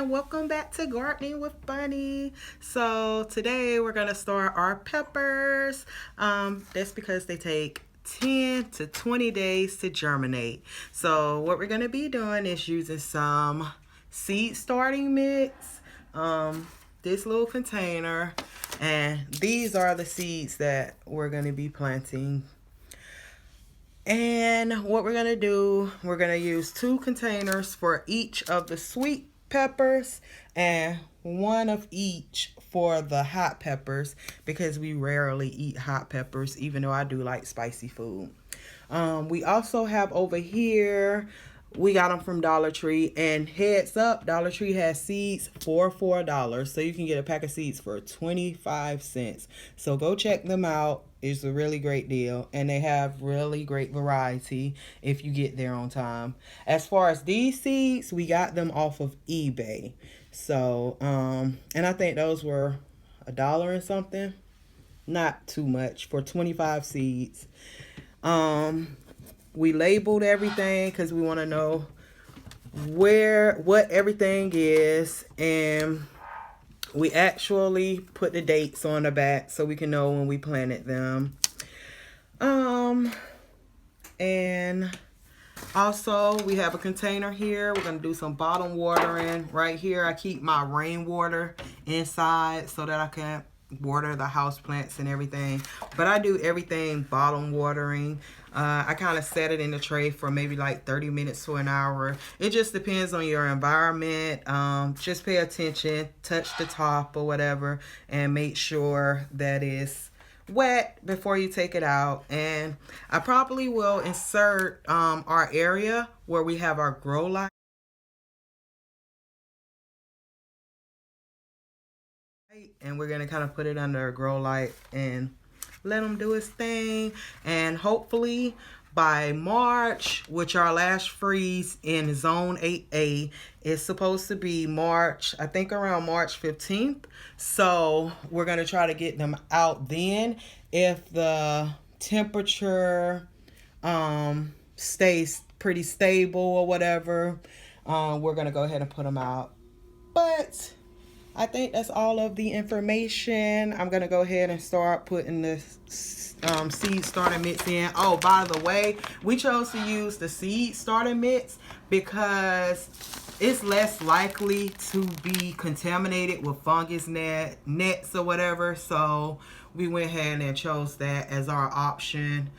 and welcome back to Gardening with Bunny. So today we're gonna start our peppers. That's because they take 10 to 20 days to germinate. So what we're gonna be doing is using some seed starting mix, this little container, and these are the seeds that we're gonna be planting. And what we're going to do, we're going to use 2 containers for each of the sweet peppers and 1 of each for the hot peppers because we rarely eat hot peppers, even though I do like spicy food. We also have over here, we got them from Dollar Tree, and heads up, Dollar Tree has seeds for $4, so you can get a pack of seeds for 25 cents. So go check them out. It's a really great deal, and they have really great variety if you get there on time. As far as these seeds, we got them off of eBay. So, and I think those were $1 and something. Not too much for 25 seeds. We labeled everything because we want to know what everything is, and we actually put the dates on the back so we can know when we planted them. And also we have a container here. We're going to do some bottom watering. Right here I keep my rainwater inside so that I can water the house plants and everything, but I do everything bottom watering. I kind of set it in the tray for maybe like 30 minutes to an hour. It just depends on your environment. Just pay attention, touch the top or whatever, and make sure that it's wet before you take it out. And I probably will insert our area where we have our grow light, and we're gonna kind of put it under a grow light and let him do his thing. And hopefully by March, which our last freeze in zone 8A is supposed to be March, I think around March 15th. So we're gonna try to get them out then. If the temperature stays pretty stable or whatever, we're gonna go ahead and put them out. But I think that's all of the information. I'm going to go ahead and start putting the seed starter mix in. Oh, by the way, we chose to use the seed starter mix because it's less likely to be contaminated with fungus nets or whatever. So we went ahead and chose that as our option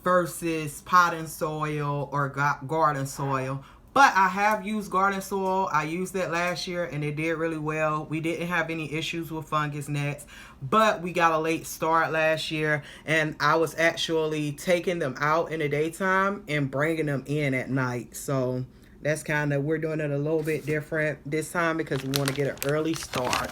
versus potting soil or garden soil. But I have used garden soil. I used that last year and it did really well. We didn't have any issues with fungus nets, but we got a late start last year, and I was actually taking them out in the daytime and bringing them in at night. So that's kind of, we're doing it a little bit different this time because we want to get an early start.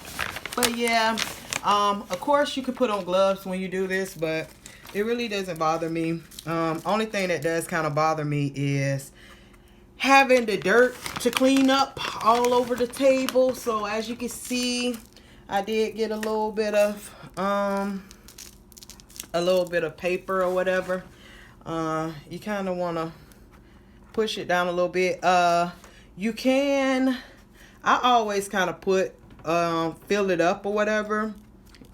But yeah, of course you could put on gloves when you do this, but it really doesn't bother me. Only thing that does kind of bother me is having the dirt to clean up all over the table. So as you can see, I did get a little bit of paper or whatever. You kind of want to push it down a little bit. You can, I always kind of put fill it up or whatever.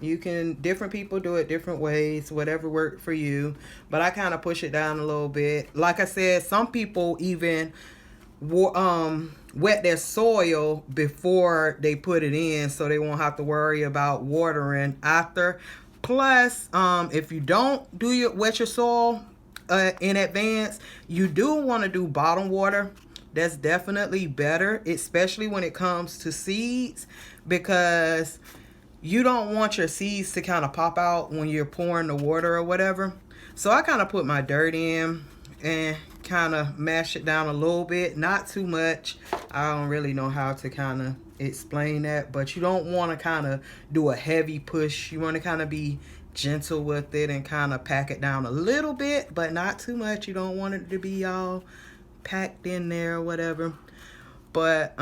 You can, different people do it different ways, whatever worked for you. But I kind of push it down a little bit. Like I said, some people even wet their soil before they put it in so they won't have to worry about watering after. Plus, if you don't wet your soil in advance, you do want to do bottom water. That's definitely better, especially when it comes to seeds, because you don't want your seeds to kind of pop out when you're pouring the water or whatever. So I kind of put my dirt in and kind of mash it down a little bit, not too much. I don't really know how to kind of explain that, but you don't want to kind of do a heavy push. You want to kind of be gentle with it and kind of pack it down a little bit, but not too much. You don't want it to be all packed in there or whatever. But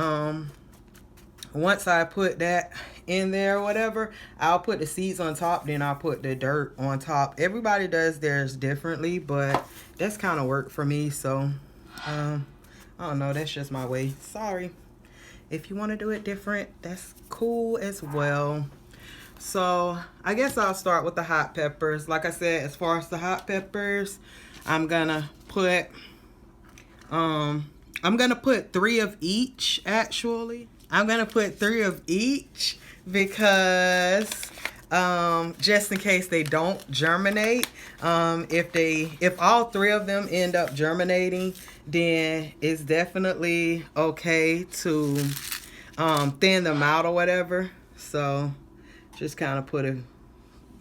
once I put that in there or whatever, I'll put the seeds on top, then I'll put the dirt on top. Everybody does theirs differently, but that's kind of work for me. So I don't know, that's just my way. Sorry. if you want to do it different, that's cool as well. So I guess I'll start with the hot peppers. Like I said, as far as the hot peppers, I'm gonna put 3 of each. Actually, I'm gonna put 3 of each because just in case they don't germinate, if all 3 of them end up germinating, then it's definitely okay to thin them out or whatever. So just kind of put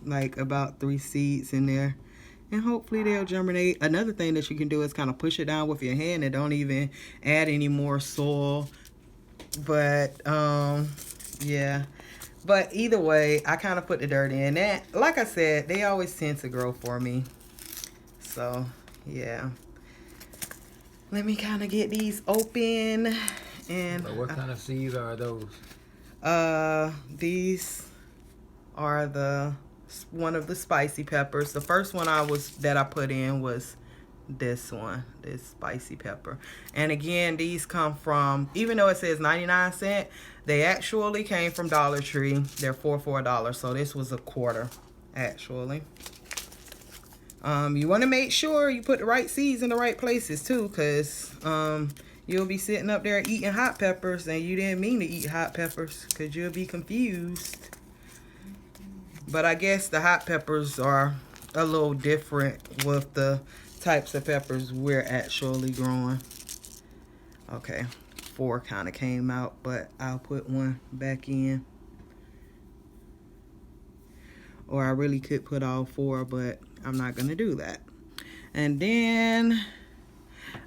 like about 3 seeds in there, and hopefully they'll germinate. Another thing that you can do is kind of push it down with your hand and don't even add any more soil. But yeah, but either way, I kind of put the dirt in. That, like I said, they always tend to grow for me. So yeah, let me kind of get these open. And what kind of seeds are those? These are one of the spicy peppers. The first one that I put in was this one, this spicy pepper. And again, these come from, even though it says 99¢, they actually came from Dollar Tree. They're for $4, so this was a quarter actually. You want to make sure you put the right seeds in the right places too, because you'll be sitting up there eating hot peppers and you didn't mean to eat hot peppers, because you'll be confused. But I guess the hot peppers are a little different with the types of peppers we're actually growing. Okay, 4 kind of came out, but I'll put 1 back in. Or I really could put all 4, but I'm not gonna do that. And then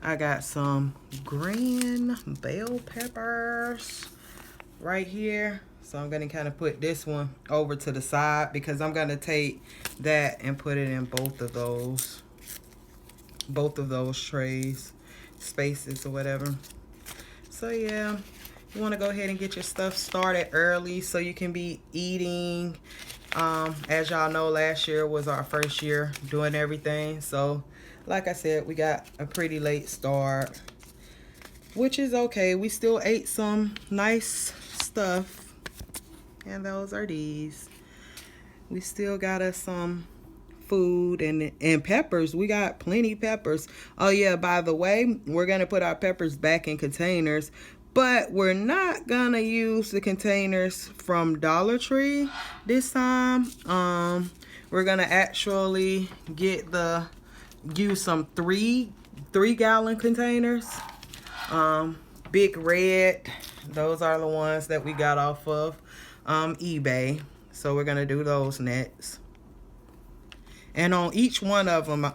I got some green bell peppers right here. So I'm gonna kind of put this one over to the side, because I'm gonna take that and put it in both of those trays, spaces or whatever. So yeah, you want to go ahead and get your stuff started early so you can be eating. As y'all know, last year was our first year doing everything. So like I said, we got a pretty late start, which is okay. We still ate some nice stuff. And those are these. We still got us some food and peppers. We got plenty peppers. Oh yeah, by the way, we're gonna put our peppers back in containers, but we're not gonna use the containers from Dollar Tree this time. We're gonna actually use some 3-gallon containers. Big Red, those are the ones that we got off of eBay. So we're gonna do those next. And on each one of them,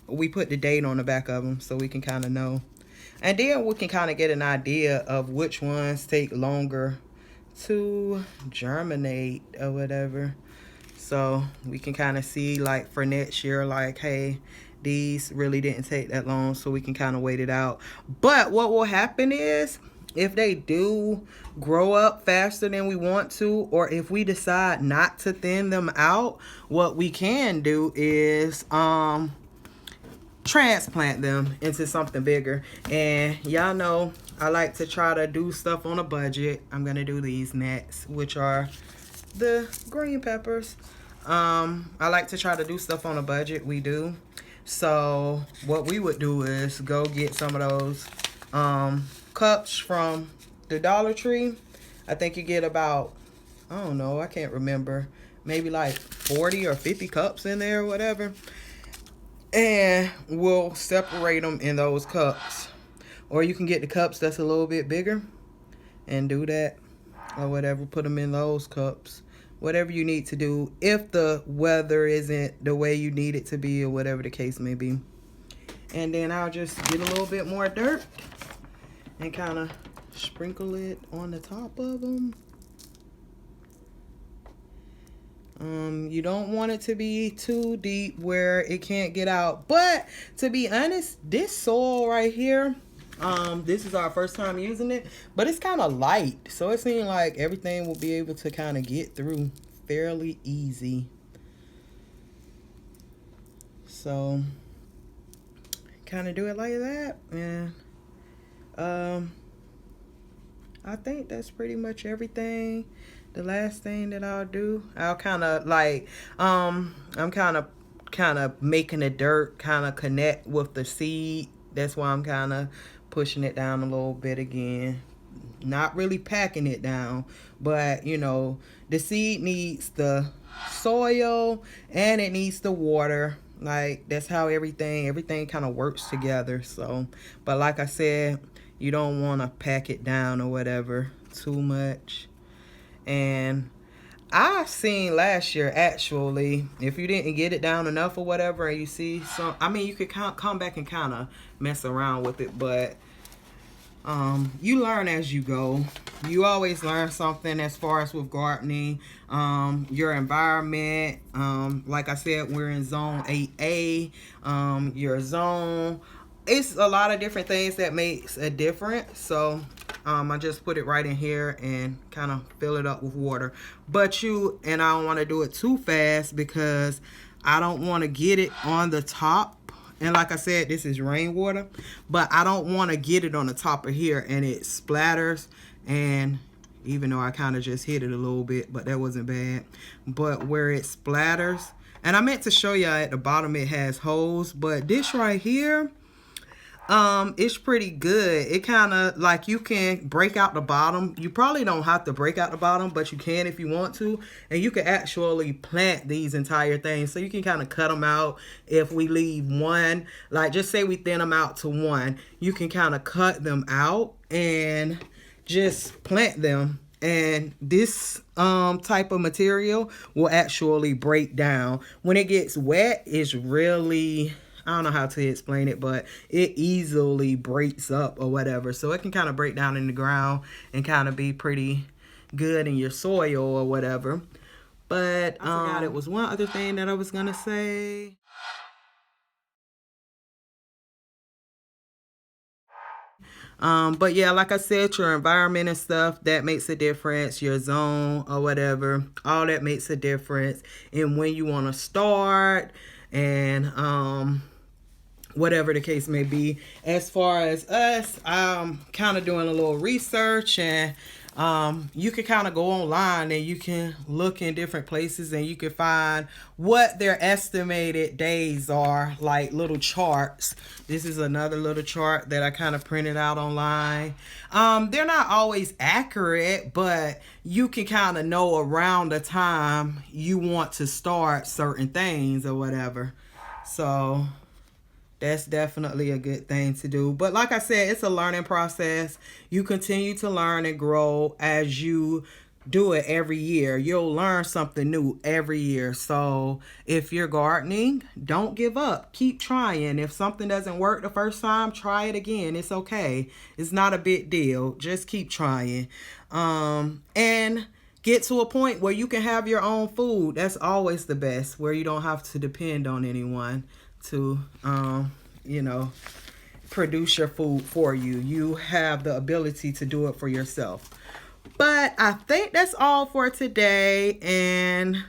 we put the date on the back of them so we can kind of know. And then we can kind of get an idea of which ones take longer to germinate or whatever. So we can kind of see, like, for next year, like, hey, these really didn't take that long, so we can kind of wait it out. But what will happen is, if they do grow up faster than we want to, or if we decide not to thin them out, what we can do is transplant them into something bigger. And y'all know I like to try to do stuff on a budget. I'm gonna do these next, which are the green peppers. I like to try to do stuff on a budget. We do. So what we would do is go get some of those cups from the Dollar Tree. I think you get about, I don't know, I can't remember, maybe like 40 or 50 cups in there or whatever. And we'll separate them in those cups. Or you can get the cups that's a little bit bigger and do that or whatever. Put them in those cups. Whatever you need to do if the weather isn't the way you need it to be, or whatever the case may be. And then I'll just get a little bit more dirt and kind of sprinkle it on the top of them. You don't want it to be too deep where it can't get out. But to be honest, this soil right here, this is our first time using it, but it's kind of light, so it seems like everything will be able to kind of get through fairly easy. So kind of do it like that, and I think that's pretty much everything. The last thing that I'll do, I'll kind of like, I'm kind of making the dirt kind of connect with the seed. That's why I'm kind of pushing it down a little bit again. Not really packing it down, but the seed needs the soil and it needs the water. Like, that's how everything kind of works together. So, but like I said, you don't want to pack it down or whatever too much. And I seen last year, actually, if you didn't get it down enough or whatever, and you see some, I mean, you could come back and kind of mess around with it, but you learn as you go. You always learn something as far as with gardening. Your environment, like I said, we're in zone 8A. Your zone, it's a lot of different things that makes a difference. So I just put it right in here and kind of fill it up with water. But I don't want to do it too fast because I don't want to get it on the top. And like I said, this is rainwater, but I don't want to get it on the top of here and it splatters. And even though I kind of just hit it a little bit, but that wasn't bad. But where it splatters, and I meant to show you at the bottom it has holes, but this right here, it's pretty good. It kind of like, you can break out the bottom. You probably don't have to break out the bottom, but you can if you want to. And you can actually plant these entire things. So you can kind of cut them out. If we leave one, like just say we thin them out to one, you can kind of cut them out and just plant them. And this type of material will actually break down. When it gets wet, it's really, I don't know how to explain it, but it easily breaks up or whatever. So it can kind of break down in the ground and kind of be pretty good in your soil or whatever. But I forgot it was one other thing that I was going to say. But yeah, like I said, your environment and stuff, that makes a difference. Your zone or whatever, all that makes a difference in when you want to start and whatever the case may be. As far as us, I'm kind of doing a little research, and you can kind of go online and you can look in different places and you can find what their estimated days are, like little charts. This is another little chart that I kind of printed out online. They're not always accurate, but you can kind of know around the time you want to start certain things or whatever. So that's definitely a good thing to do. But like I said, it's a learning process. You continue to learn and grow as you do it every year. You'll learn something new every year. So if you're gardening, don't give up. Keep trying. If something doesn't work the first time, try it again. It's okay. It's not a big deal. Just keep trying. And get to a point where you can have your own food. That's always the best, where you don't have to depend on anyone to produce your food for you. You have the ability to do it for yourself. But I think that's all for today, and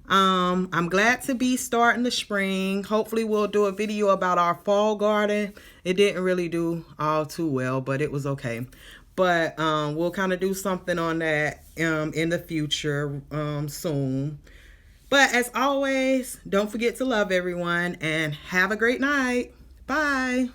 I'm glad to be starting the spring. Hopefully we'll do a video about our fall garden. It didn't really do all too well, but it was okay. But we'll kind of do something on that in the future soon. But as always, don't forget to love everyone and have a great night. Bye.